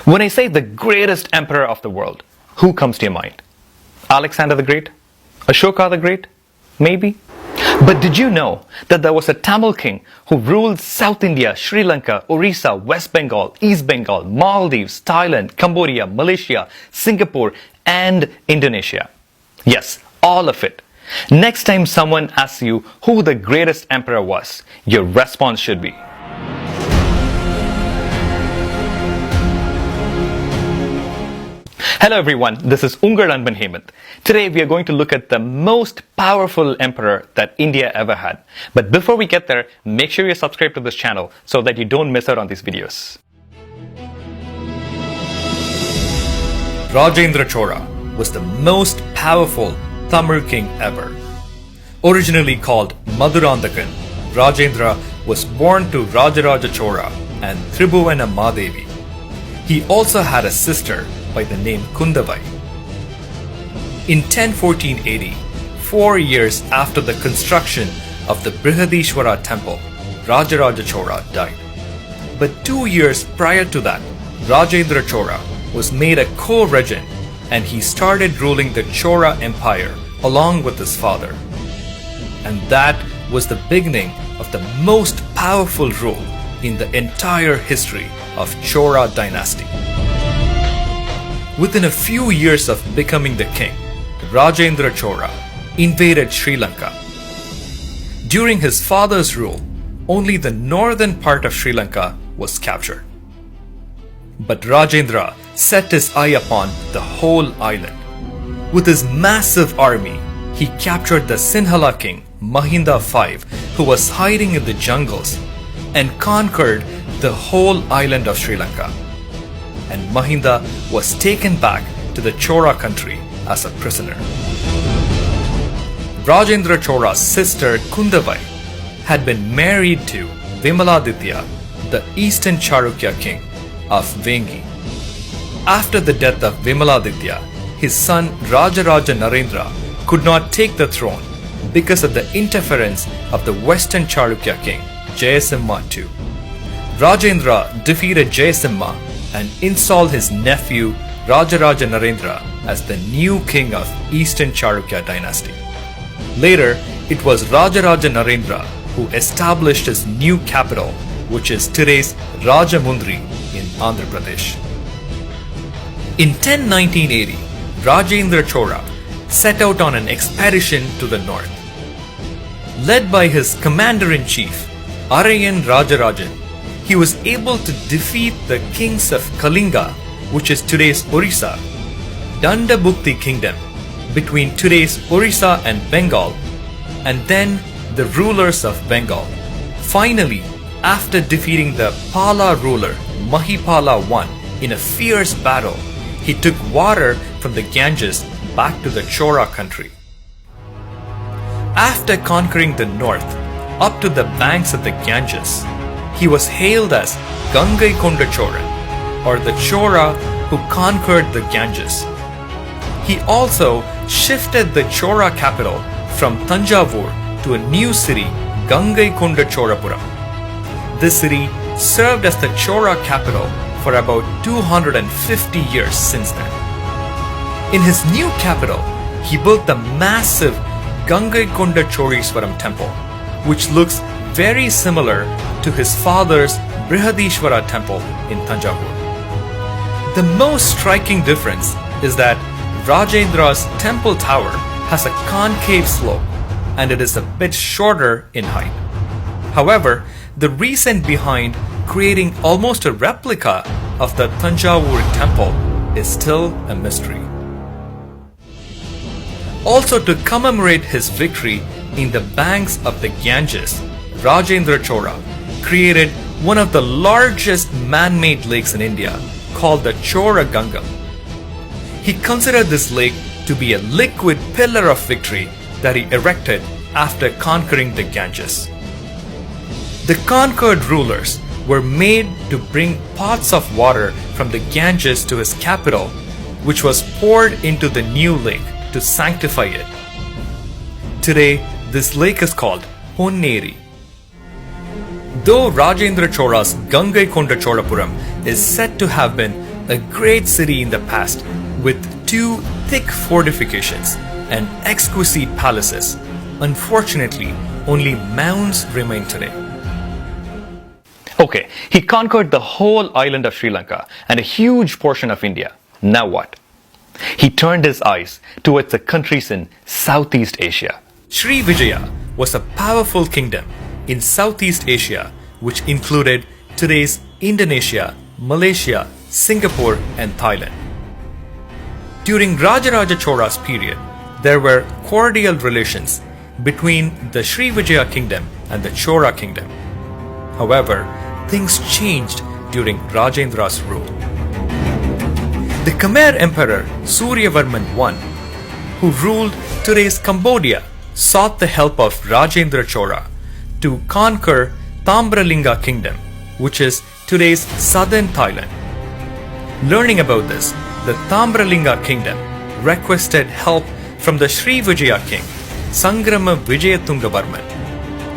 When I say the greatest emperor of the world, who comes to your mind? Alexander the Great? Ashoka the Great? Maybe? But did you know that there was a Tamil king who ruled South India, Sri Lanka, Orissa, West Bengal, East Bengal, Maldives, Thailand, Cambodia, Malaysia, Singapore, and Indonesia? Yes, all of it. Next time someone asks you who the greatest emperor was, your response should be, Hello everyone, this is Ungal Anban Hemant. Today we are going to look at the most powerful emperor that India ever had. But before we get there, make sure you subscribe to this channel so that you don't miss out on these videos. Rajendra Chola was the most powerful Tamil king ever. Originally called Madurandakan, Rajendra was born to Rajaraja Chola and Tribhuvana Madevi. He also had a sister by the name Kundavai. In 1014 AD, 4 years after the construction of the Brihadishwara temple, Rajaraja Chola died. But 2 years prior to that, Rajendra Chola was made a co-regent and he started ruling the Chola Empire along with his father. And that was the beginning of the most powerful rule in the entire history of Chola dynasty. Within a few years of becoming the king, Rajendra Chola invaded Sri Lanka. During his father's rule, only the northern part of Sri Lanka was captured. But Rajendra set his eye upon the whole island. With his massive army, he captured the Sinhala king Mahinda V, who was hiding in the jungles, and conquered the whole island of Sri Lanka. And Mahinda was taken back to the Chola country as a prisoner. Rajendra Chola's sister Kundavai had been married to Vimaladitya, the eastern Charukya king of Vengi. After the death of Vimaladitya, his son Rajaraja Narendra could not take the throne because of the interference of the western Charukya king Jayasimha II. Rajendra defeated Jayasimha and installed his nephew Rajaraja Narendra as the new king of Eastern Charukya dynasty. Later, it was Rajaraja Narendra who established his new capital, which is today's Rajamundry in Andhra Pradesh. In 1019 AD, Rajendra Chola set out on an expedition to the north. Led by his commander-in-chief, Arayan Rajarajan, he was able to defeat the kings of Kalinga, which is today's Orissa, Dandabukti kingdom, between today's Orissa and Bengal, and then the rulers of Bengal. Finally, after defeating the Pala ruler Mahipala I in a fierce battle, he took water from the Ganges back to the Chola country. After conquering the north, up to the banks of the Ganges, he was hailed as Gangai Konda Choran, or the Chola who conquered the Ganges. He also shifted the Chola capital from Tanjavur to a new city, Gangai Konda Cholapuram. This city served as the Chola capital for about 250 years since then. In his new capital, he built the massive Gangai Konda Choliswaram temple, which looks very similar to his father's Brihadishwara temple in Tanjavur. The most striking difference is that Rajendra's temple tower has a concave slope and it is a bit shorter in height. However, the reason behind creating almost a replica of the Tanjavur temple is still a mystery. Also, to commemorate his victory in the banks of the Ganges, Rajendra Chola created one of the largest man-made lakes in India called the Chola Gangam. He considered this lake to be a liquid pillar of victory that he erected after conquering the Ganges. The conquered rulers were made to bring pots of water from the Ganges to his capital, which was poured into the new lake to sanctify it. Today, this lake is called Ponneri. Though Rajendra Chola's Gangai Konda Cholapuram is said to have been a great city in the past with 2 thick fortifications and exquisite palaces. Unfortunately, only mounds remain today. Okay, he conquered the whole island of Sri Lanka and a huge portion of India. Now what? He turned his eyes towards the countries in Southeast Asia. Sri Vijaya was a powerful kingdom in Southeast Asia which included today's Indonesia, Malaysia, Singapore and Thailand. During Rajaraja Chora's period, there were cordial relations between the Sri Vijaya kingdom and the Chora kingdom. However, things changed during Rajendra's rule. The Khmer Emperor Suryavarman I, who ruled today's Cambodia, sought the help of Rajendra Chora to conquer Tambralinga kingdom, which is today's southern Thailand. Learning about this, the Tambralinga kingdom requested help from the Sri Vijaya king, Sangrama Vijayatungavarman.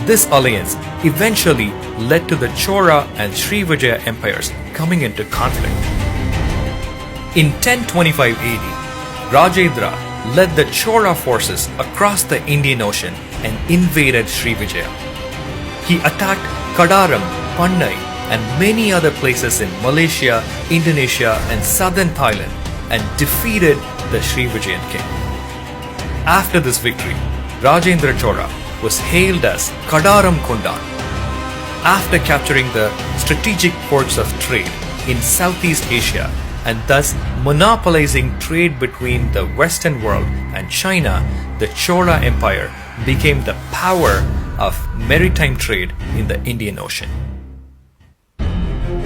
This alliance eventually led to the Chora and Sri Vijaya empires coming into conflict. In 1025 AD, Rajendra led the Chora forces across the Indian Ocean and invaded Sri Vijaya. He attacked Kadaram, Pannai and many other places in Malaysia, Indonesia and southern Thailand and defeated the Sri Vijayan king. After this victory, Rajendra Chora was hailed as Kadaram Kondan. After capturing the strategic ports of trade in Southeast Asia and thus monopolizing trade between the Western world and China, the Chora Empire became the power of maritime trade in the Indian Ocean.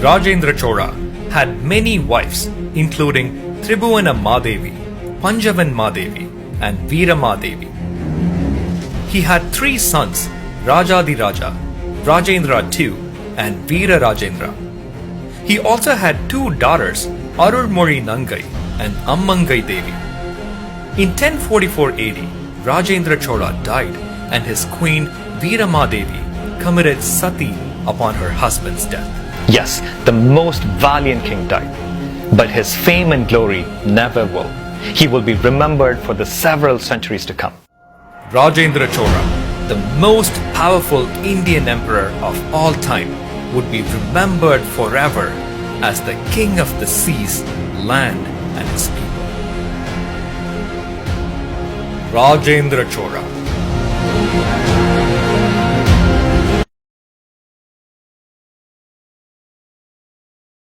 Rajendra Chora had many wives, including Tribhuwana Madevi, Panjavan Madevi, and Veera Madevi. He had 3 sons, Rajadiraja, Rajendra II, and Veera Rajendra. He also had 2 daughters, Arulmozhi Nangai and Ammangai Devi. In 1044 AD, Rajendra Chola died and his queen Veeramadevi committed sati upon her husband's death. Yes, the most valiant king died, but his fame and glory never will. He will be remembered for the several centuries to come. Rajendra Chola, the most powerful Indian emperor of all time, would be remembered forever as the king of the seas, land and its people. Rajendra Chola.